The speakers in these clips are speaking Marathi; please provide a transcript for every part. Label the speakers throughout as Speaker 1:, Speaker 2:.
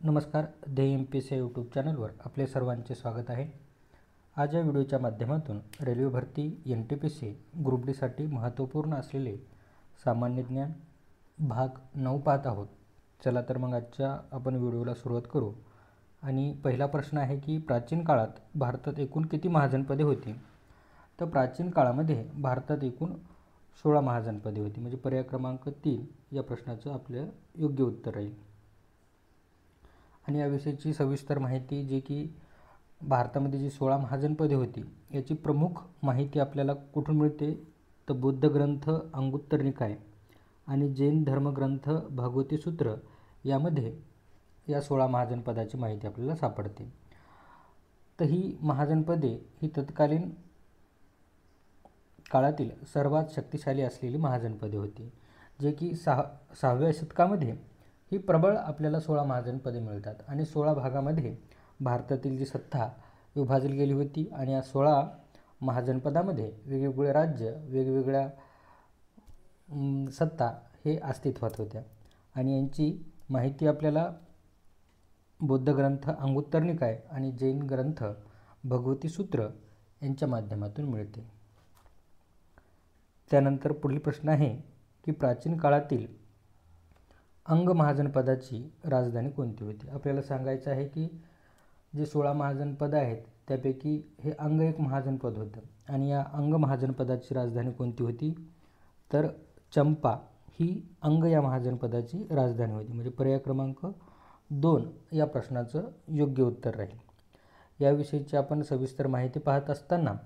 Speaker 1: नमस्कार, ध्येय MPSC यूट्यूब चॅनलवर आपले सर्वांचे स्वागत आहे। आज या व्हिडिओच्या माध्यमातून रेल्वे भरती NTPC ग्रुप डी साठी महत्त्वपूर्ण असलेले सामान्य ज्ञान भाग 9 पाहत आहोत। चला तर मग आजच्या आपण व्हिडिओला सुरुवात करू। आणि पहिला प्रश्न आहे की प्राचीन काळात भारतात एकूण किती महाजनपदे होती? तर प्राचीन काळामध्ये भारतात एकूण 16 महाजनपदे होती। म्हणजे पर्याय क्रमांक 3 या प्रश्नाचं आपलं योग्य उत्तर राहील। आणि याविषयीची सविस्तर माहिती जी की भारतामध्ये जी 16 महाजनपदे होती याची प्रमुख माहिती आपल्याला कुठून मिळते? तर बौद्ध ग्रंथ अंगुत्तर निकाय आणि जैन धर्मग्रंथ भागवती सूत्र यामध्ये या 16 महाजनपदाची माहिती आपल्याला सापडते। तर ही महाजनपदे ही तत्कालीन काळातील सर्वात शक्तिशाली असलेली महाजनपदे होती, जे की 6व्या शतकामध्ये ही प्रबळ आपल्याला 16 महाजनपदे मिळतात। आणि 16 भागामध्ये भारतातील जी सत्ता विभाजली गेली होती आणि या 16 महाजनपदामध्ये वेगवेगळे राज्य वेगवेगळ्या सत्ता हे अस्तित्वात होत्या। आणि यांची माहिती आपल्याला बौद्ध ग्रंथ अंगुत्तर निकाय आणि जैन ग्रंथ भगवती सूत्र यांच्या माध्यमातून मिळते। त्यानंतर पुढील प्रश्न आहे की प्राचीन काळातील अंग महाजनपदाची राजधानी कोणती होती? आपल्याला सांगायचं आहे की जे 16 महाजनपद आहेत त्यापैकी हे अंग एक महाजनपद होतं आणि या अंग महाजनपदाची राजधानी कोणती होती? तर चंपा ही अंग या महाजनपदाची राजधानी होती। म्हणजे पर्याय क्रमांक 2 या प्रश्नाचं योग्य उत्तर राहील। याविषयीची आपण सविस्तर माहिती पाहत असताना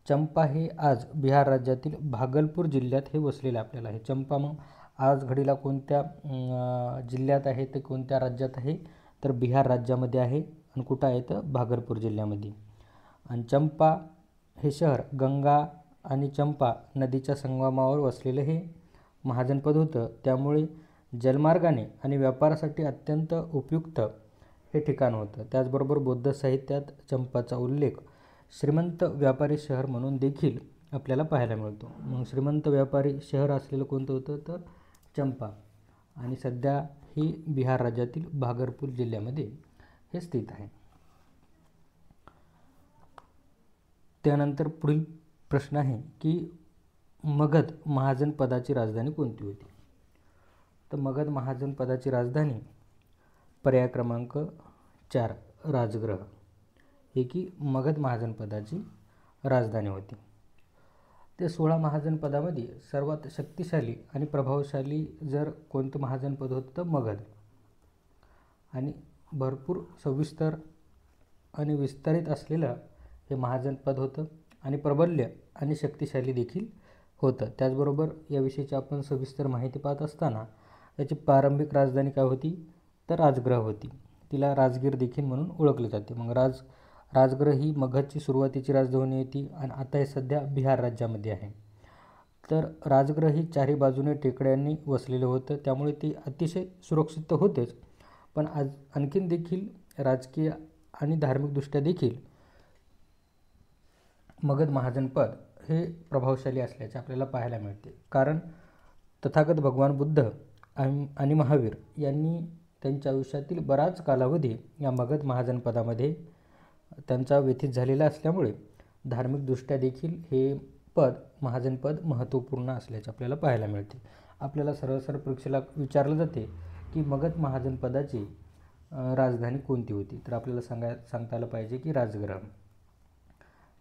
Speaker 1: चंपा हे आज बिहार राज्यातील भागलपूर जिल्ह्यात हे वसलेले आपल्याला आहे। चंपा मग आज घडीला कोणत्या जिल्ह्यात आहे, ते कोणत्या राज्यात आहे? तर बिहार राज्यामध्ये आहे। आणि कुठं आहे? तर भागलपूर जिल्ह्यामध्ये। आणि चंपा हे शहर गंगा आणि चंपा नदीच्या संगमावर वसलेले हे महाजनपद होतं। त्यामुळे जलमार्गाने आणि व्यापारासाठी अत्यंत उपयुक्त हे ठिकाण होतं। त्याचबरोबर बौद्ध साहित्यात चंपाचा उल्लेख श्रीमंत व्यापारी शहर म्हणून देखील आपल्याला पाहायला मिळतो। मग श्रीमंत व्यापारी शहर असलेलं कोणतं होतं? तर चंपा। आणि सध्या ही बिहार राज्यातील भागलपूर जिल्ह्यामध्ये हे स्थित आहे। त्यानंतर पुढील प्रश्न आहे की मगध महाजनपदाची राजधानी कोणती होती? तर मगध महाजनपदाची राजधानी पर्याय क्रमांक 4 राजगृह हे की मगध महाजनपदाची राजधानी होती। ते 16 महाजनपदामध्ये सर्वात शक्तिशाली आणि प्रभावशाली जर कोणतं महाजनपद होतं तर मगध। आणि भरपूर सविस्तर आणि विस्तारित असलेलं हे महाजनपद होतं आणि प्रबल्य आणि शक्तिशाली देखील होतं। त्याचबरोबर याविषयीची आपण सविस्तर माहिती पाहत असताना याची प्रारंभिक राजधानी काय होती? तर राजगृह होती। तिला राजगीर देखील म्हणून ओळखले जाते। मग राजगृह ही मगधची सुरुवातीची राजधानी होती आणि आता हे सध्या बिहार राज्यामध्ये आहे। तर राजगृह ही चारही बाजूने टेकड्यांनी वसलेलं होतं, त्यामुळे ते अतिशय सुरक्षित तर होतेच, पण आज आणखीन देखील राजकीय आणि धार्मिकदृष्ट्या देखील मगध महाजनपद हे प्रभावशाली असल्याचे आपल्याला पाहायला मिळते। कारण तथागत भगवान बुद्ध आणि महावीर यांनी त्यांच्या आयुष्यातील बराच कालावधी या मगध महाजनपदामध्ये त्यांचा व्यतीत झालेला असल्यामुळे धार्मिकदृष्ट्या देखील हे महाजनपद महत्त्वपूर्ण असल्याचे आपल्याला पाहायला मिळते। आपल्याला सरळ परीक्षेला विचारलं जाते की मगध महाजनपदाची राजधानी कोणती होती? तर आपल्याला सांगता आलं पाहिजे की राजगृह।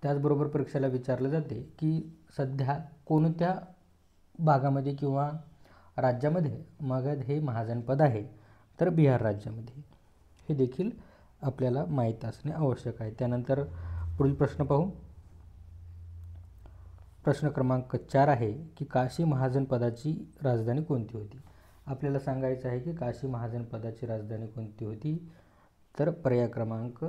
Speaker 1: त्याचबरोबर परीक्षेला विचारलं जाते की सध्या कोणत्या भागामध्ये किंवा राज्यामध्ये मगध हे महाजनपद आहे? तर बिहार राज्यामध्ये। हे देखील आपल्याला माहीत असणे आवश्यक आहे। त्यानंतर पुढील प्रश्न पाहू। प्रश्न क्रमांक 4 आहे की काशी महाजनपदाची राजधानी कोणती होती? आपल्याला सांगायचं आहे की काशी महाजनपदाची राजधानी कोणती होती? तर पर्याय क्रमांक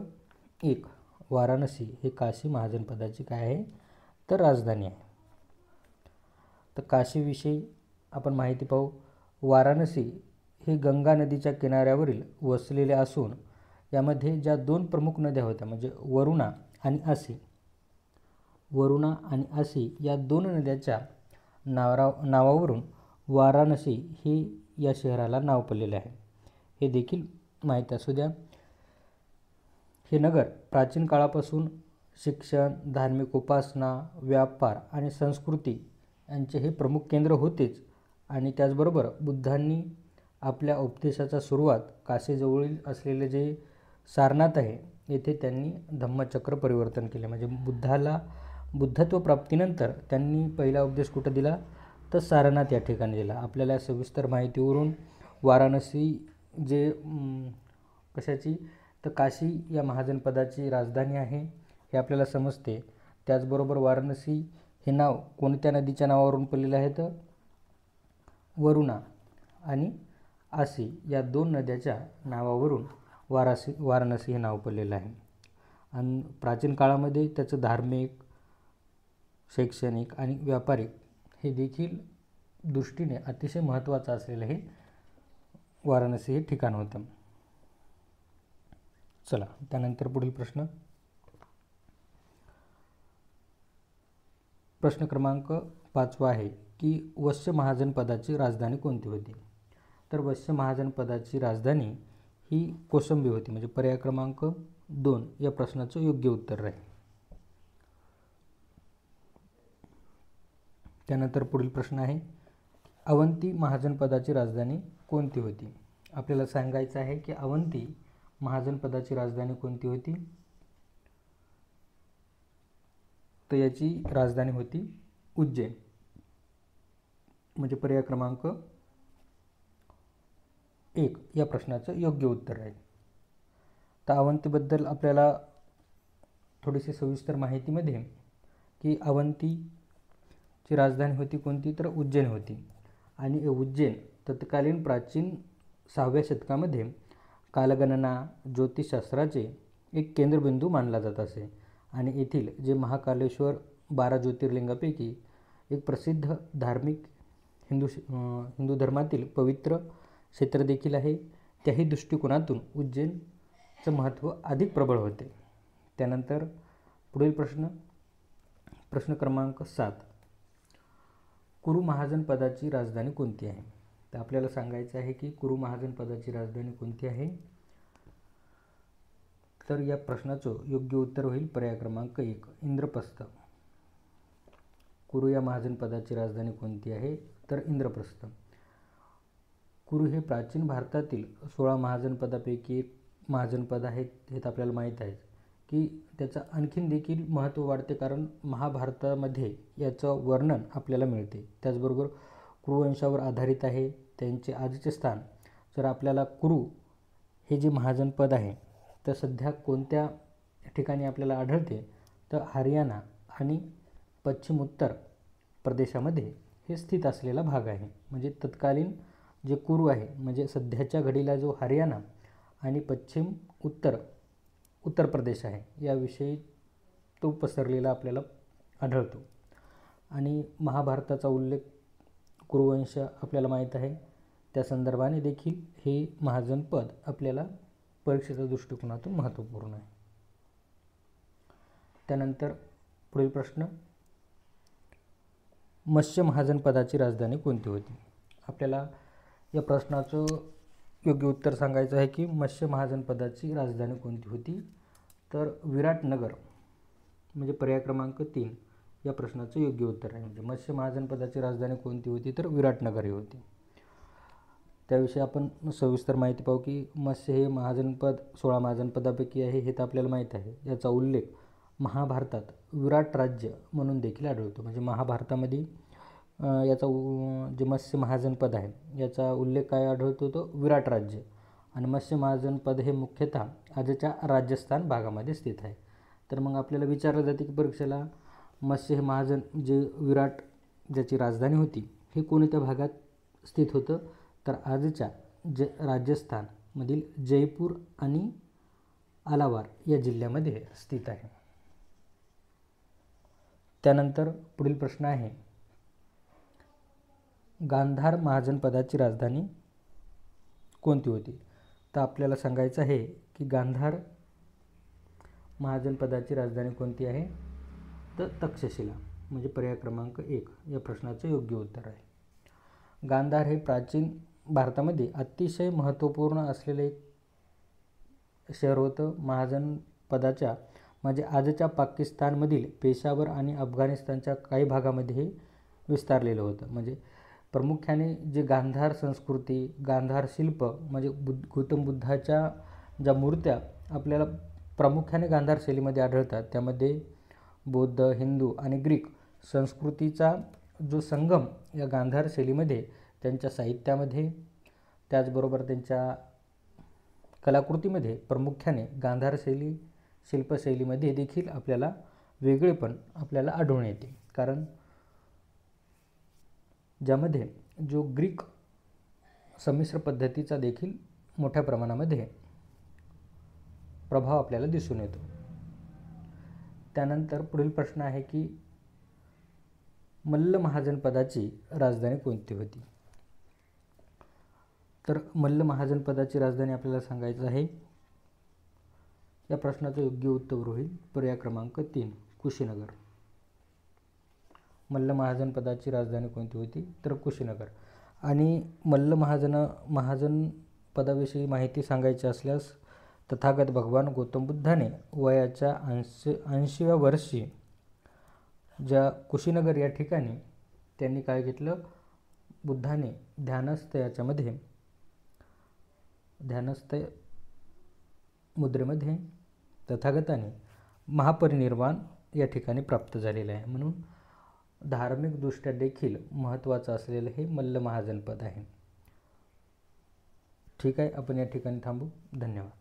Speaker 1: 1 वाराणसी हे काशी महाजनपदाची काय आहे? तर राजधानी आहे। तर काशीविषयी आपण माहिती पाहू। वाराणसी हे गंगा नदीच्या किनाऱ्यावरील वसलेले असून यामध्ये ज्या 2 प्रमुख नद्या होत्या म्हणजे वरुणा आणि आसी या 2 नद्याच्या नावावरून वाराणसी हे या शहराला नाव पडलेले आहे। हे देखील माहिती असू द्या. हे नगर प्राचीन काळापासून शिक्षण, धार्मिक उपासना, व्यापार आणि संस्कृती यांचे हे प्रमुख केंद्र होतेच. आणि त्याचबरोबर बुद्धांनी आपल्या उपदेशाचा सुरुवात काशीजवळील असलेले जे सारनाथ आहे येथे त्यांनी धम्मचक्र परिवर्तन केले. म्हणजे बुद्धत्व प्राप्तीनंतर त्यांनी पहिला उपदेश कुठं दिला तर सारनाथ या ठिकाणी दिला. आपल्याला सविस्तर माहितीवरून वाराणसी जे कशाची तर काशी या महाजनपदाची राजधानी आहे हे आपल्याला समजते. त्याचबरोबर वाराणसी हे नाव कोणत्या नदीच्या नावावरून पडलेलं आहे तर वरुणा आणि आसी या 2 नद्याच्या नावावरून वाराणसी हे नाव पडलेलं आहे. आणि प्राचीन काळामध्ये त्याचं धार्मिक, शैक्षणिक आणि व्यापारिक हे देखील दृष्टीने अतिशय महत्त्वाचं असलेलं हे वाराणसी हे ठिकाण होतं. चला त्यानंतर पुढील प्रश्न क्रमांक 5 आहे की वश्य महाजनपदाची राजधानी कोणती होती. तर वश्य महाजनपदाची राजधानी ही कोसंबी होती. म्हणजे पर्याय क्रमांक 2 या प्रश्नाचं योग्य उत्तर राहील. त्यानंतर पुढील प्रश्न आहे अवंती महाजनपदाची राजधानी कोणती होती. आपल्याला सांगायचं आहे की अवंती महाजनपदाची राजधानी कोणती होती. तर याची राजधानी होती उज्जैन. म्हणजे पर्याय क्रमांक 1 या प्रश्नाचं योग्य उत्तर आहे. तर अवंतीबद्दल आपल्याला थोडीशी सविस्तर माहितीमध्ये की अवंतीची राजधानी होती कोणती तर उज्जैन होती. आणि उज्जैन तत्कालीन प्राचीन 6व्या शतकामध्ये कालगणना, ज्योतिषशास्त्राचे एक केंद्रबिंदू मानला जात असे. आणि येथील जे महाकालेश्वर 12 ज्योतिर्लिंगापैकी एक प्रसिद्ध धार्मिक हिंदू धर्मातील पवित्र क्षेत्र देखील आहे. त्याही दृष्टिकोनातून उज्जैनचं महत्त्व अधिक प्रबळ होते. त्यानंतर पुढील प्रश्न क्रमांक 7 कुरु महाजनपदाची राजधानी कोणती आहे. तर आपल्याला सांगायचं आहे की कुरु महाजनपदाची राजधानी कोणती आहे. तर या प्रश्नाचं योग्य उत्तर होईल पर्याय क्रमांक 1 इंद्रप्रस्थ. कुरु या महाजनपदाची राजधानी कोणती आहे तर इंद्रप्रस्थ. कुरु हे प्राचीन भारतातील 16 महाजनपदापैकी एक महाजनपद आहे. हे आपल्याला माहीत आहे की त्याचं आणखीन देखील महत्त्व वाढते कारण महाभारतामध्ये याचं वर्णन आपल्याला मिळते. त्याचबरोबर कुरुवंशावर आधारित आहे. त्यांचे आजचे स्थान जर आपल्याला कुरु हे जे महाजनपद आहे तर सध्या कोणत्या ठिकाणी आपल्याला आढळते तर हरियाणा आणि पश्चिम उत्तर प्रदेशामध्ये हे स्थित असलेला भाग आहे. म्हणजे तत्कालीन जे कुरु आहे म्हणजे सध्याच्या घडीला जो हरियाणा आणि पश्चिम उत्तर प्रदेश आहे याविषयी तो पसरलेला आपल्याला आढळतो. आणि महाभारताचा उल्लेख कुरुवंश आपल्याला माहीत आहे. त्या संदर्भाने देखील हे महाजनपद आपल्याला परीक्षेच्या दृष्टिकोनातून महत्त्वपूर्ण आहे. त्यानंतर पुढील प्रश्न मत्स्य महाजनपदाची राजधानी कोणती होती. आपल्याला या प्रश्नाचं योग्य उत्तर सांगायचं आहे की मत्स्य महाजनपदाची राजधानी कोणती होती तर विराटनगर. म्हणजे पर्याय क्रमांक 3 या प्रश्नाचं योग्य उत्तर आहे. म्हणजे मत्स्य महाजनपदाची राजधानी कोणती होती तर विराटनगर ही होती. त्याविषयी आपण सविस्तर माहिती पाहू की मत्स्य हे महाजनपद 16 महाजनपदापैकी आहे हे तर आपल्याला माहीत आहे. याचा उल्लेख महाभारतात विराट राज्य म्हणून देखील आढळतो. म्हणजे महाभारतामध्ये याचा जे मत्स्य महाजनपद आहे याचा उल्लेख काय आढळतो तो विराट राज्य. आणि मत्स्य महाजनपद हे मुख्यतः आजच्या राजस्थान भागामध्ये स्थित आहे. तर मग आपल्याला विचारलं जाते की परीक्षेला मत्स्य हे महाजन जे विराट ज्याची राजधानी होती हे कोणत्या भागात स्थित होतं तर आजच्या राजस्थानमधील जयपूर आणि आलावार या जिल्ह्यामध्ये स्थित आहे. त्यानंतर पुढील प्रश्न आहे गांधार महाजनपदाची राजधानी कोणती होती. तर आपल्याला सांगायचं आहे की गांधार महाजनपदाची राजधानी कोणती आहे तर तक्षशिला. म्हणजे पर्याय क्रमांक 1 या प्रश्नाचं योग्य उत्तर आहे. गांधार हे प्राचीन भारतामध्ये अतिशय महत्त्वपूर्ण असलेले एक शहर होतं. महाजनपदाच्या म्हणजे आजच्या पाकिस्तानमधील पेशावर आणि अफगाणिस्तानच्या काही भागामध्ये हे विस्तारलेलं होतं. म्हणजे प्रामुख्याने जे गांधार संस्कृती, गांधार शिल्प म्हणजे गौतम बुद्धाच्या ज्या मूर्त्या आपल्याला प्रामुख्याने गांधार शैलीमध्ये आढळतात, त्यामध्ये बौद्ध, हिंदू आणि ग्रीक संस्कृतीचा जो संगम या गांधार शैलीमध्ये त्यांच्या साहित्यामध्ये, त्याचबरोबर त्यांच्या कलाकृतीमध्ये प्रामुख्याने गांधार शैली शिल्पशैलीमध्ये देखील आपल्याला वेगळेपण आपल्याला आढळून येते. कारण ज्यामध्ये जो ग्रीक संमिश्र पद्धतीचा देखील मोठ्या प्रमाणामध्ये प्रभाव आपल्याला दिसून येतो. त्यानंतर पुढील प्रश्न आहे की मल्ल महाजनपदाची राजधानी कोणती होती? तर मल्ल महाजनपदाची राजधानी आपल्याला सांगायचं आहे. या प्रश्नाचं योग्य उत्तर होईल पर्याय क्रमांक 3 कुशीनगर. मल्ल महाजनपदाची राजधानी कोणती होती? तर कुशीनगर. आणि मल्ल महाजनपदाविषयी माहिती सांगायची असल्यास तथागत भगवान गौतम बुद्धाने वयाच्या 80व्या वर्षी ज्या कुशीनगर या ठिकाणी त्यांनी काय घेतलं, बुद्धाने ध्यानस्थ याच्यामध्ये ध्यानस्थ मुद्रेमध्ये तथागताने महापरिनिर्वाण या ठिकाणी प्राप्त झालेले आहे. म्हणून धार्मिकदृष्ट्या देखील महत्त्वाचं असलेलं हे मल्ल महाजनपद आहे. ठीक आहे, आपण या ठिकाणी थांबू. धन्यवाद.